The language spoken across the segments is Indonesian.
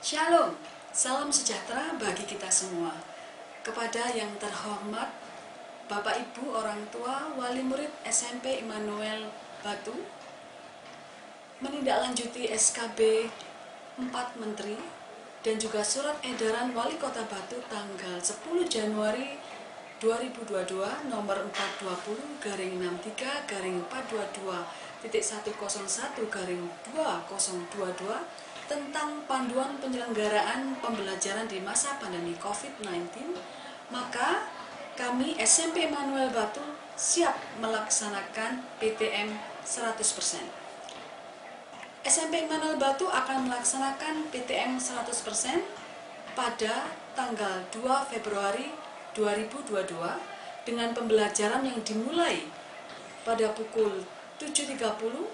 Shalom, salam sejahtera bagi kita semua. Kepada yang terhormat Bapak Ibu orang tua wali murid SMP Immanuel Batu, menindaklanjuti SKB 4 Menteri dan juga surat edaran Wali Kota Batu tanggal 10 Januari 2022 nomor 420-422.101-2022 tentang panduan penyelenggaraan pembelajaran di masa pandemi COVID-19, maka kami SMP Immanuel Batu siap melaksanakan PTM 100%. SMP Immanuel Batu akan melaksanakan PTM 100% pada tanggal 2 Februari 2022 dengan pembelajaran yang dimulai pada pukul 7.30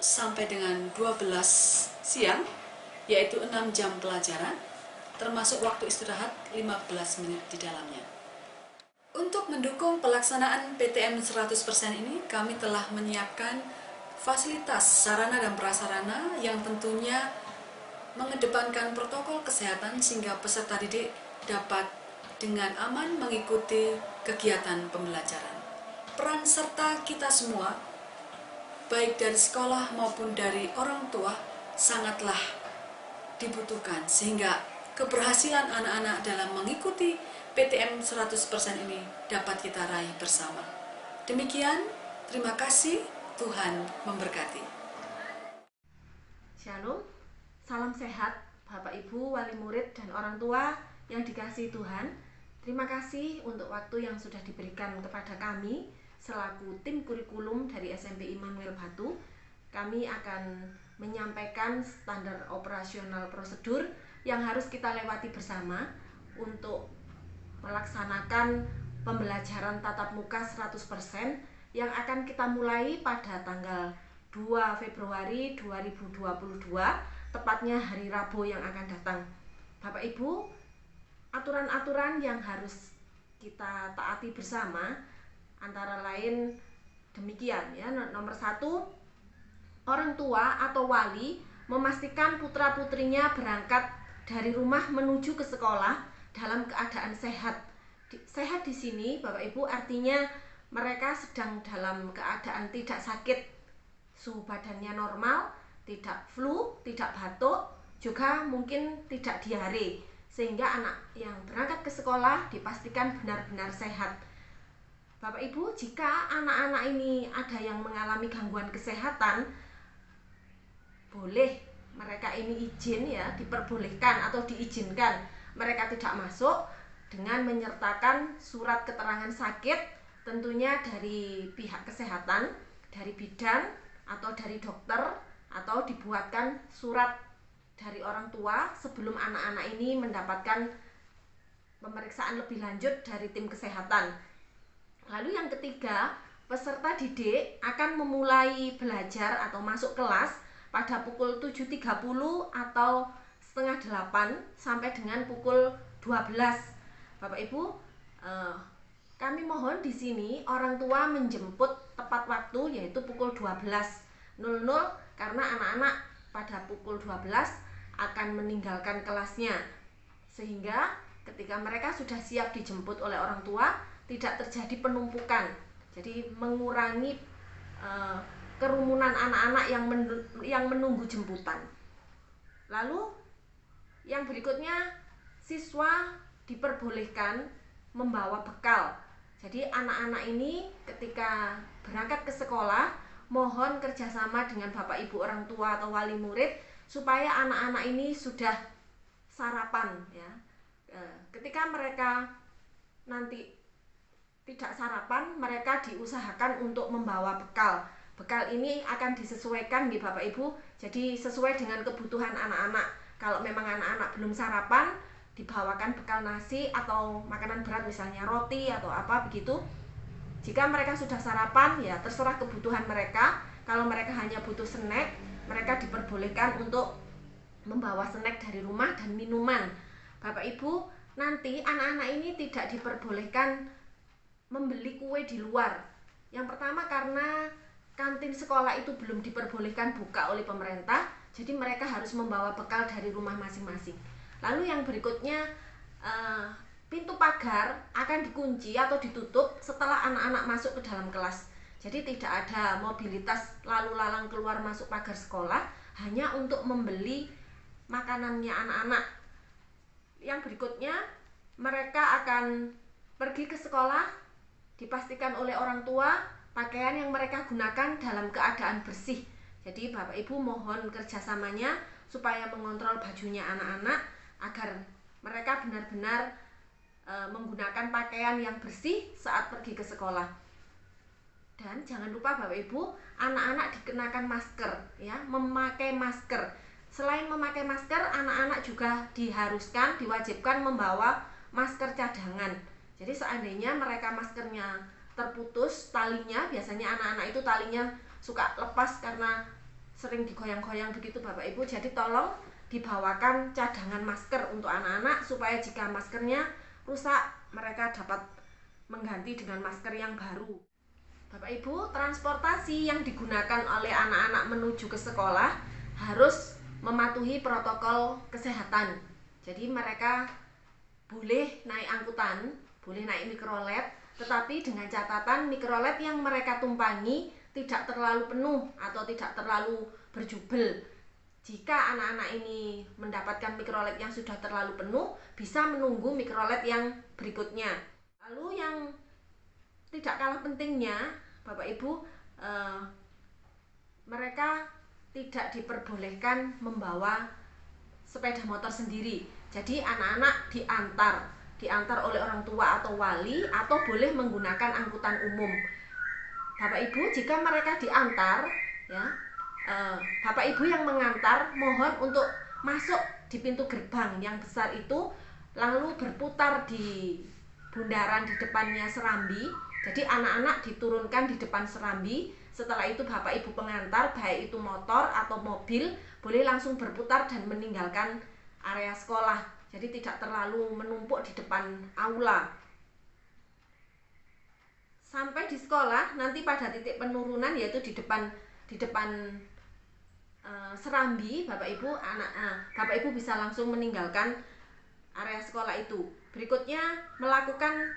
sampai dengan 12 siang, yaitu 6 jam pelajaran, termasuk waktu istirahat 15 menit di dalamnya. Untuk mendukung pelaksanaan PTM 100% ini, kami telah menyiapkan fasilitas sarana dan prasarana yang tentunya mengedepankan protokol kesehatan sehingga peserta didik dapat dengan aman mengikuti kegiatan pembelajaran. Peran serta kita semua, baik dari sekolah maupun dari orang tua, sangatlah dibutuhkan sehingga keberhasilan anak-anak dalam mengikuti PTM 100% ini dapat kita raih bersama. Demikian, terima kasih, Tuhan memberkati. Shalom, salam sehat Bapak Ibu, wali murid dan orang tua yang dikasihi Tuhan. Terima kasih untuk waktu yang sudah diberikan kepada kami selaku tim kurikulum dari SMP Immanuel Batu. Kami akan menyampaikan standar operasional prosedur yang harus kita lewati bersama untuk melaksanakan pembelajaran tatap muka 100% yang akan kita mulai pada tanggal 2 Februari 2022, tepatnya hari Rabu yang akan datang. Bapak Ibu, aturan-aturan yang harus kita taati bersama antara lain demikian ya. Nomor 1, orang tua atau wali memastikan putra-putrinya berangkat dari rumah menuju ke sekolah dalam keadaan sehat. Sehat di sini Bapak Ibu artinya mereka sedang dalam keadaan tidak sakit, suhu badannya normal, tidak flu, tidak batuk, juga mungkin tidak diare, sehingga anak yang berangkat ke sekolah dipastikan benar-benar sehat. Bapak Ibu, jika anak-anak ini ada yang mengalami gangguan kesehatan, boleh mereka ini izin ya, diperbolehkan atau diizinkan mereka tidak masuk dengan menyertakan surat keterangan sakit, tentunya dari pihak kesehatan, dari bidan atau dari dokter, atau dibuatkan surat dari orang tua sebelum anak-anak ini mendapatkan pemeriksaan lebih lanjut dari tim kesehatan. Lalu yang ketiga, peserta didik akan memulai belajar atau masuk kelas pada pukul 7.30 atau setengah 8 sampai dengan pukul 12. Bapak Ibu, kami mohon di sini orang tua menjemput tepat waktu, yaitu pukul 12.00, karena anak-anak pada pukul 12 akan meninggalkan kelasnya, sehingga ketika mereka sudah siap dijemput oleh orang tua tidak terjadi penumpukan, jadi mengurangi kerumunan anak-anak yang menunggu jemputan. Lalu yang berikutnya, siswa diperbolehkan membawa bekal. Jadi anak-anak ini ketika berangkat ke sekolah, mohon kerjasama dengan Bapak Ibu orang tua atau wali murid supaya anak-anak ini sudah sarapan ya. Ketika mereka nanti tidak sarapan, mereka diusahakan untuk membawa bekal. Bekal ini akan disesuaikan nih Bapak Ibu, jadi sesuai dengan kebutuhan anak-anak. Kalau memang anak-anak belum sarapan, dibawakan bekal nasi atau makanan berat, misalnya roti atau apa begitu. Jika mereka sudah sarapan, ya terserah kebutuhan mereka. Kalau mereka hanya butuh snack, mereka diperbolehkan untuk membawa snack dari rumah dan minuman. Bapak Ibu, nanti anak-anak ini tidak diperbolehkan membeli kue di luar. Yang pertama karena kantin sekolah itu belum diperbolehkan buka oleh pemerintah, jadi mereka harus membawa bekal dari rumah masing-masing. Lalu yang berikutnya, pintu pagar akan dikunci atau ditutup setelah anak-anak masuk ke dalam kelas. Jadi tidak ada mobilitas lalu lalang keluar masuk pagar sekolah, hanya untuk membeli makanannya anak-anak. Yang berikutnya, mereka akan pergi ke sekolah, dipastikan oleh orang tua pakaian yang mereka gunakan dalam keadaan bersih. Jadi Bapak Ibu mohon kerjasamanya supaya mengontrol bajunya anak-anak agar mereka benar-benar menggunakan pakaian yang bersih saat pergi ke sekolah. Dan jangan lupa Bapak Ibu, anak-anak dikenakan masker, ya, memakai masker. Selain memakai masker, anak-anak juga diwajibkan membawa masker cadangan. Jadi seandainya mereka maskernya terputus talinya, biasanya anak-anak itu talinya suka lepas karena sering digoyang-goyang begitu Bapak Ibu. Jadi tolong dibawakan cadangan masker untuk anak-anak supaya jika maskernya rusak, mereka dapat mengganti dengan masker yang baru. Bapak Ibu, transportasi yang digunakan oleh anak-anak menuju ke sekolah harus mematuhi protokol kesehatan. Jadi mereka boleh naik angkutan, boleh naik mikrolet, tetapi dengan catatan mikrolet yang mereka tumpangi tidak terlalu penuh atau tidak terlalu berjubel. Jika anak-anak ini mendapatkan mikrolet yang sudah terlalu penuh, bisa menunggu mikrolet yang berikutnya. Lalu yang tidak kalah pentingnya, Bapak Ibu, mereka tidak diperbolehkan membawa sepeda motor sendiri. Jadi anak-anak diantar oleh orang tua atau wali, atau boleh menggunakan angkutan umum. Bapak Ibu, jika mereka diantar, ya, Bapak Ibu yang mengantar mohon untuk masuk di pintu gerbang yang besar itu, lalu berputar di bundaran di depannya serambi. Jadi anak-anak diturunkan di depan serambi. Setelah itu Bapak Ibu pengantar, baik itu motor atau mobil, boleh langsung berputar dan meninggalkan area sekolah. Jadi tidak terlalu menumpuk di depan aula. Sampai di sekolah nanti pada titik penurunan, yaitu di depan serambi, Bapak Ibu bisa langsung meninggalkan area sekolah itu. Berikutnya melakukan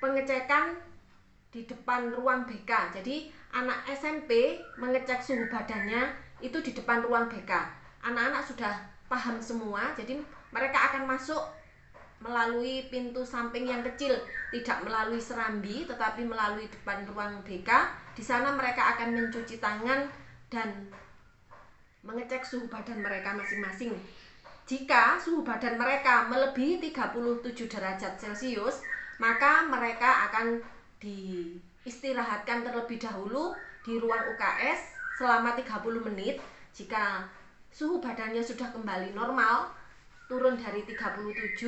pengecekan di depan ruang BK. Jadi anak SMP mengecek suhu badannya itu di depan ruang BK. Anak-anak sudah paham semua, jadi mereka akan masuk melalui pintu samping yang kecil, tidak melalui serambi tetapi melalui depan ruang BK. Di sana mereka akan mencuci tangan dan mengecek suhu badan mereka masing-masing. Jika suhu badan mereka melebihi 37 derajat Celcius, maka mereka akan diistirahatkan terlebih dahulu di ruang UKS selama 30 menit. Jika suhu badannya sudah kembali normal, turun dari 37,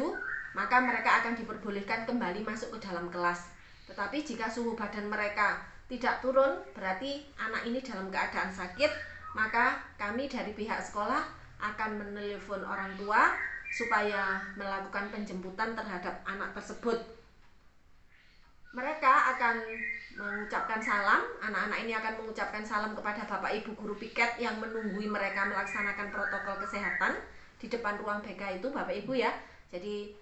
maka mereka akan diperbolehkan kembali masuk ke dalam kelas. Tetapi jika suhu badan mereka tidak turun, berarti anak ini dalam keadaan sakit, maka kami dari pihak sekolah akan menelepon orang tua supaya melakukan penjemputan terhadap anak tersebut. Mereka akan mengucapkan salam, anak-anak ini akan mengucapkan salam kepada Bapak Ibu guru piket yang menunggui mereka melaksanakan protokol kesehatan di depan ruang BK itu, Bapak Ibu ya. Jadi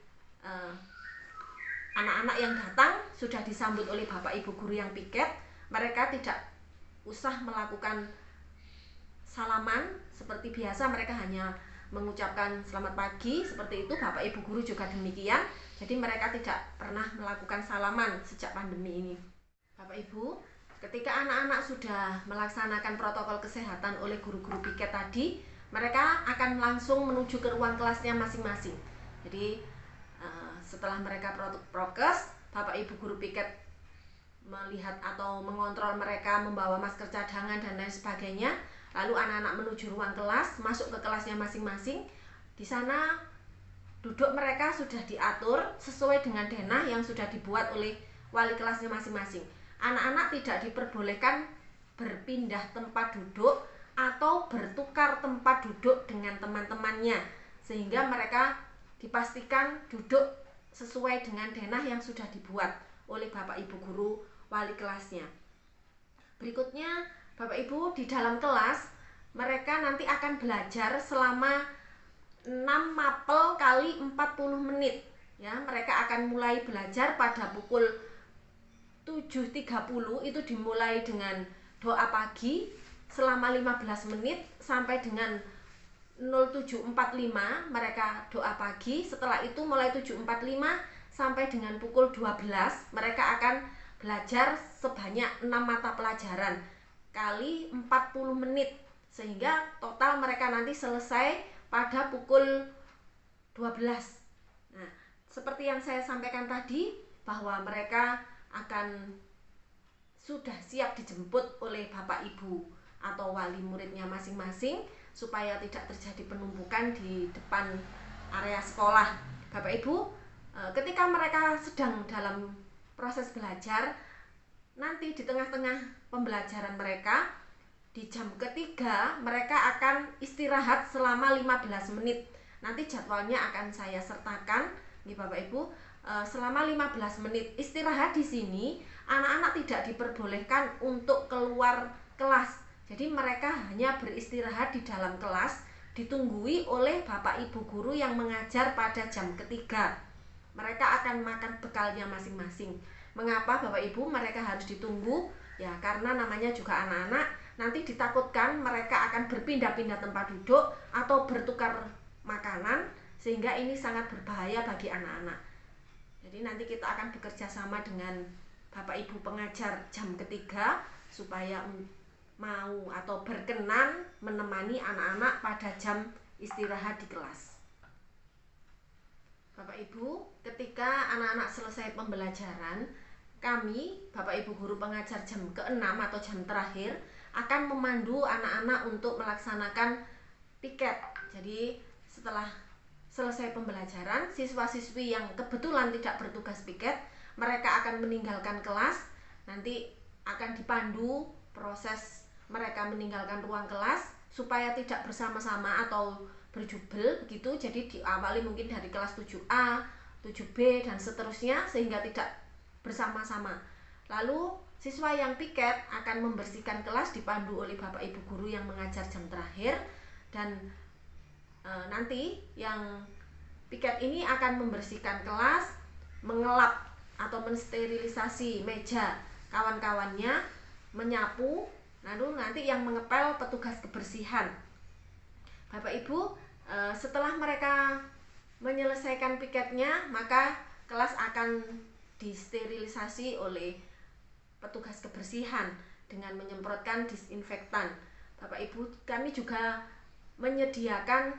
anak-anak yang datang sudah disambut oleh Bapak Ibu guru yang piket. Mereka tidak usah melakukan salaman seperti biasa, mereka hanya mengucapkan selamat pagi seperti itu. Bapak Ibu guru juga demikian. Jadi mereka tidak pernah melakukan salaman sejak pandemi ini. Bapak Ibu, ketika anak-anak sudah melaksanakan protokol kesehatan oleh guru-guru piket tadi, mereka akan langsung menuju ke ruang kelasnya masing-masing. Jadi setelah mereka prokes, Bapak Ibu guru piket melihat atau mengontrol mereka membawa masker cadangan dan lain sebagainya. Lalu anak-anak menuju ruang kelas, masuk ke kelasnya masing-masing. Di sana duduk mereka sudah diatur sesuai dengan denah yang sudah dibuat oleh wali kelasnya masing-masing. Anak-anak tidak diperbolehkan berpindah tempat duduk atau bertukar tempat duduk dengan teman-temannya, sehingga mereka dipastikan duduk sesuai dengan denah yang sudah dibuat oleh Bapak Ibu guru wali kelasnya. Berikutnya, Bapak Ibu, di dalam kelas mereka nanti akan belajar selama 6 mapel kali 40 menit ya. Mereka akan mulai belajar pada pukul 7.30, itu dimulai dengan doa pagi selama 15 menit sampai dengan 07.45 mereka doa pagi. Setelah itu mulai 7.45 sampai dengan pukul 12 mereka akan belajar sebanyak 6 mata pelajaran kali 40 menit, sehingga total mereka nanti selesai pada pukul 12. Nah, seperti yang saya sampaikan tadi, bahwa mereka akan sudah siap dijemput oleh Bapak Ibu atau wali muridnya masing-masing supaya tidak terjadi penumpukan di depan area sekolah. Bapak Ibu, ketika mereka sedang dalam proses belajar, nanti di tengah-tengah pembelajaran mereka, di jam ketiga mereka akan istirahat selama 15 menit. Nanti jadwalnya akan saya sertakan nih Bapak Ibu. Selama 15 menit istirahat di sini, anak-anak tidak diperbolehkan untuk keluar kelas. Jadi mereka hanya beristirahat di dalam kelas, ditunggui oleh Bapak Ibu guru yang mengajar pada jam ketiga. Mereka akan makan bekalnya masing-masing. Mengapa Bapak Ibu mereka harus ditunggu? Ya karena namanya juga anak-anak, nanti ditakutkan mereka akan berpindah-pindah tempat duduk atau bertukar makanan, sehingga ini sangat berbahaya bagi anak-anak. Jadi nanti kita akan bekerja sama dengan Bapak Ibu pengajar jam ketiga supaya mau atau berkenan menemani anak-anak pada jam istirahat di kelas. Bapak Ibu, ketika anak-anak selesai pembelajaran, kami, Bapak Ibu guru pengajar jam ke-6 atau jam terakhir, akan memandu anak-anak untuk melaksanakan piket. Jadi setelah selesai pembelajaran, siswa-siswi yang kebetulan tidak bertugas piket, mereka akan meninggalkan kelas. Nanti akan dipandu proses mereka meninggalkan ruang kelas supaya tidak bersama-sama atau berjubel begitu. Jadi diawali mungkin dari kelas 7A, 7B dan seterusnya sehingga tidak bersama-sama. Lalu siswa yang piket akan membersihkan kelas dipandu oleh Bapak Ibu guru yang mengajar jam terakhir, dan nanti yang piket ini akan membersihkan kelas, mengelap atau mensterilisasi meja kawan-kawannya, menyapu, lalu nanti yang mengepel petugas kebersihan. Bapak Ibu, setelah mereka menyelesaikan piketnya, maka kelas akan disterilisasi oleh petugas kebersihan dengan menyemprotkan disinfektan. Bapak Ibu, kami juga menyediakan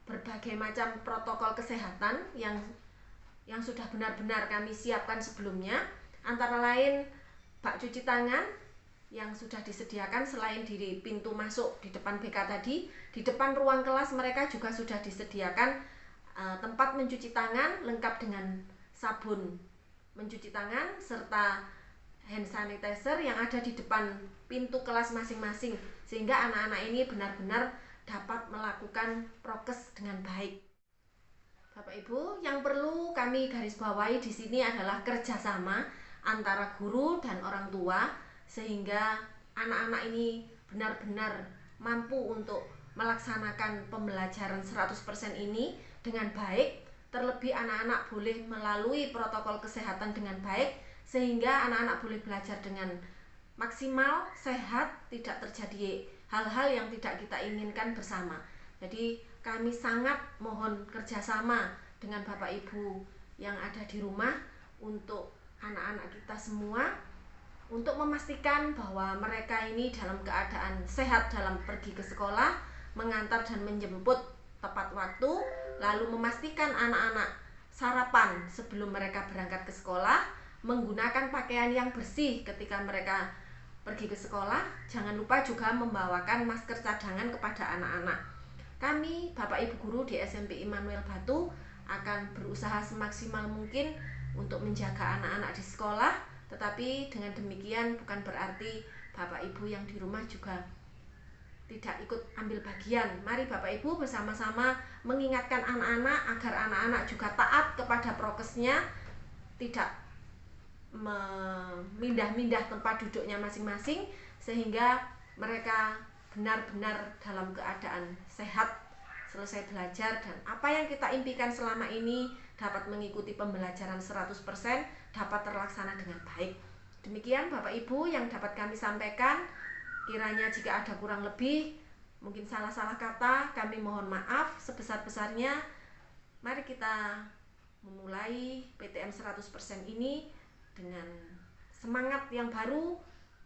berbagai macam protokol kesehatan yang sudah benar-benar kami siapkan sebelumnya, antara lain bak cuci tangan yang sudah disediakan selain di pintu masuk di depan BK tadi, di depan ruang kelas mereka juga sudah disediakan tempat mencuci tangan lengkap dengan sabun mencuci tangan serta hand sanitizer yang ada di depan pintu kelas masing-masing, sehingga anak-anak ini benar-benar dapat melakukan prokes dengan baik. Bapak Ibu, yang perlu kami garis bawahi di sini adalah kerjasama antara guru dan orang tua, sehingga anak-anak ini benar-benar mampu untuk melaksanakan pembelajaran 100% ini dengan baik. Terlebih anak-anak boleh melalui protokol kesehatan dengan baik, sehingga anak-anak boleh belajar dengan maksimal, sehat, tidak terjadi hal-hal yang tidak kita inginkan bersama. Jadi kami sangat mohon kerjasama dengan Bapak Ibu yang ada di rumah untuk anak-anak kita semua, untuk memastikan bahwa mereka ini dalam keadaan sehat dalam pergi ke sekolah, mengantar dan menjemput tepat waktu, lalu memastikan anak-anak sarapan sebelum mereka berangkat ke sekolah, menggunakan pakaian yang bersih ketika mereka pergi ke sekolah. Jangan lupa juga membawakan masker cadangan kepada anak-anak. Kami, Bapak Ibu guru di SMP Immanuel Batu, akan berusaha semaksimal mungkin untuk menjaga anak-anak di sekolah, tetapi dengan demikian bukan berarti Bapak Ibu yang di rumah juga tidak ikut ambil bagian. Mari Bapak Ibu bersama-sama mengingatkan anak-anak agar anak-anak juga taat kepada prokesnya, tidak memindah-mindah tempat duduknya masing-masing, sehingga mereka benar-benar dalam keadaan sehat selesai belajar dan apa yang kita impikan selama ini dapat mengikuti pembelajaran 100% dapat terlaksana dengan baik. Demikian Bapak Ibu yang dapat kami sampaikan. Kiranya jika ada kurang lebih, mungkin salah-salah kata, kami mohon maaf sebesar-besarnya. Mari kita memulai PTM 100% ini dengan semangat yang baru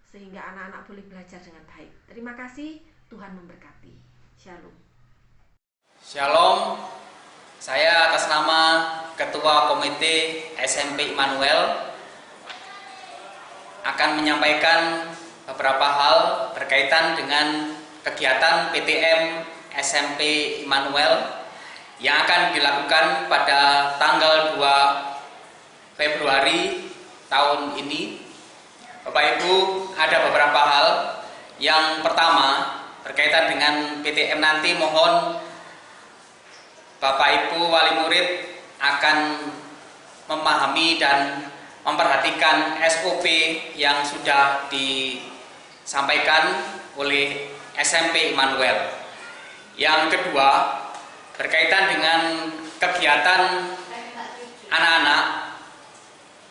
sehingga anak-anak boleh belajar dengan baik. Terima kasih, Tuhan memberkati. Shalom. Shalom, saya atas nama Ketua Komite SMP Immanuel akan menyampaikan beberapa hal berkaitan dengan kegiatan PTM SMP Immanuel yang akan dilakukan pada tanggal 2 Februari tahun ini. Bapak Ibu, ada beberapa hal. Yang pertama, berkaitan dengan PTM nanti, mohon Bapak Ibu wali murid akan memahami dan memperhatikan SOP yang sudah disampaikan oleh SMP Immanuel. Yang kedua, berkaitan dengan kegiatan anak-anak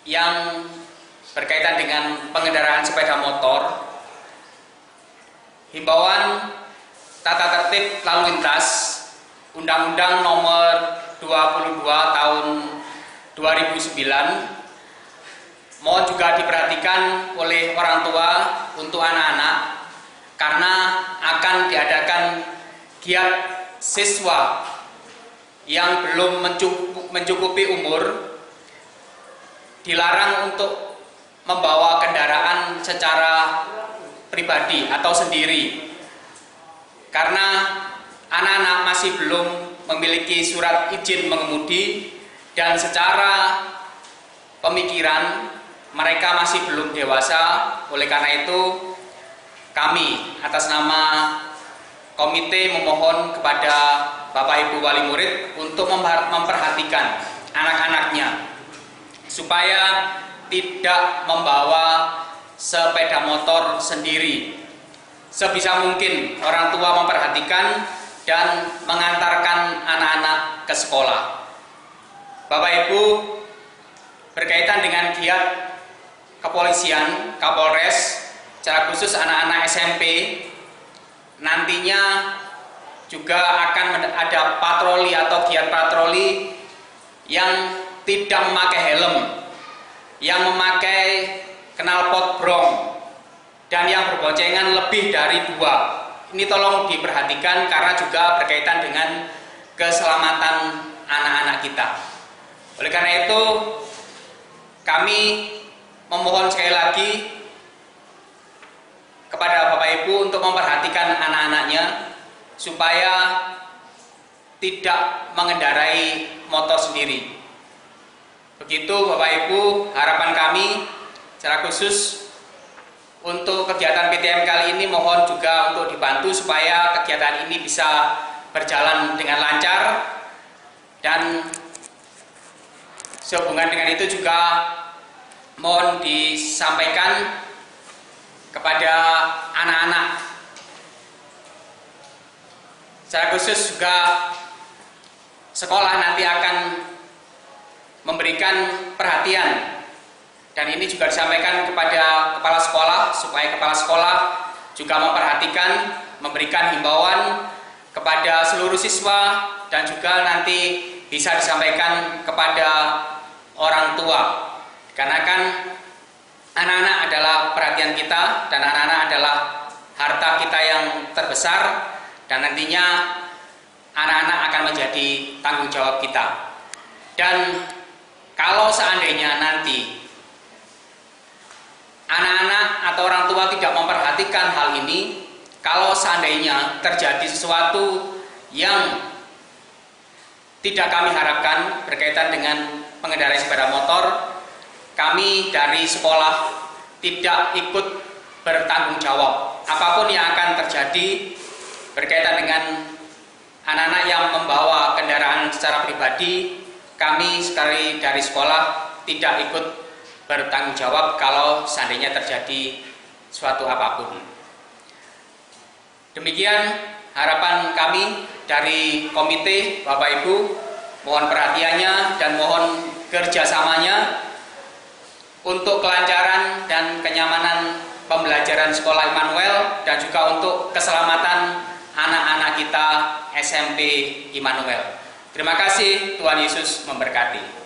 yang berkaitan dengan pengendaraan sepeda motor, himbauan tata tertib lalu lintas Undang-Undang Nomor 22 Tahun 2009 mohon juga diperhatikan oleh orang tua untuk anak-anak karena akan diadakan giat siswa yang belum mencukupi umur dilarang untuk membawa kendaraan secara pribadi atau sendiri karena anak-anak masih belum memiliki surat izin mengemudi dan secara pemikiran mereka masih belum dewasa. Oleh karena itu kami atas nama komite memohon kepada Bapak Ibu wali murid untuk memperhatikan anak-anaknya supaya tidak membawa sepeda motor sendiri. Sebisa mungkin orang tua memperhatikan dan mengantarkan anak-anak ke sekolah. Bapak Ibu, berkaitan dengan giat kepolisian, Kapolres, secara khusus anak-anak SMP, nantinya juga akan ada patroli atau giat patroli yang tidak memakai helm, yang memakai knalpot brong, dan yang berboncengan lebih dari 2. Ini tolong diperhatikan karena juga berkaitan dengan keselamatan anak-anak kita. Oleh karena itu, kami memohon sekali lagi kepada Bapak Ibu untuk memperhatikan anak-anaknya supaya tidak mengendarai motor sendiri. Begitu Bapak Ibu, harapan kami secara khusus untuk kegiatan PTM kali ini mohon juga untuk dibantu supaya kegiatan ini bisa berjalan dengan lancar, dan sehubungan dengan itu juga mohon disampaikan kepada anak-anak secara khusus juga sekolah nanti akan memberikan perhatian, dan ini juga disampaikan kepada kepala sekolah supaya kepala sekolah juga memperhatikan, memberikan himbauan kepada seluruh siswa, dan juga nanti bisa disampaikan kepada orang tua, karena kan anak-anak adalah perhatian kita dan anak-anak adalah harta kita yang terbesar, dan nantinya anak-anak akan menjadi tanggung jawab kita. Dan kalau seandainya nanti anak-anak atau orang tua tidak memperhatikan hal ini, kalau seandainya terjadi sesuatu yang tidak kami harapkan berkaitan dengan pengendara sepeda motor, kami dari sekolah tidak ikut bertanggung jawab. Apapun yang akan terjadi berkaitan dengan anak-anak yang membawa kendaraan secara pribadi, kami sekali dari sekolah tidak ikut bertanggung jawab kalau seandainya terjadi suatu apapun. Demikian harapan kami dari komite, Bapak Ibu, mohon perhatiannya dan mohon kerjasamanya untuk kelancaran dan kenyamanan pembelajaran sekolah Immanuel dan juga untuk keselamatan anak-anak kita SMP Immanuel. Terima kasih, Tuhan Yesus memberkati.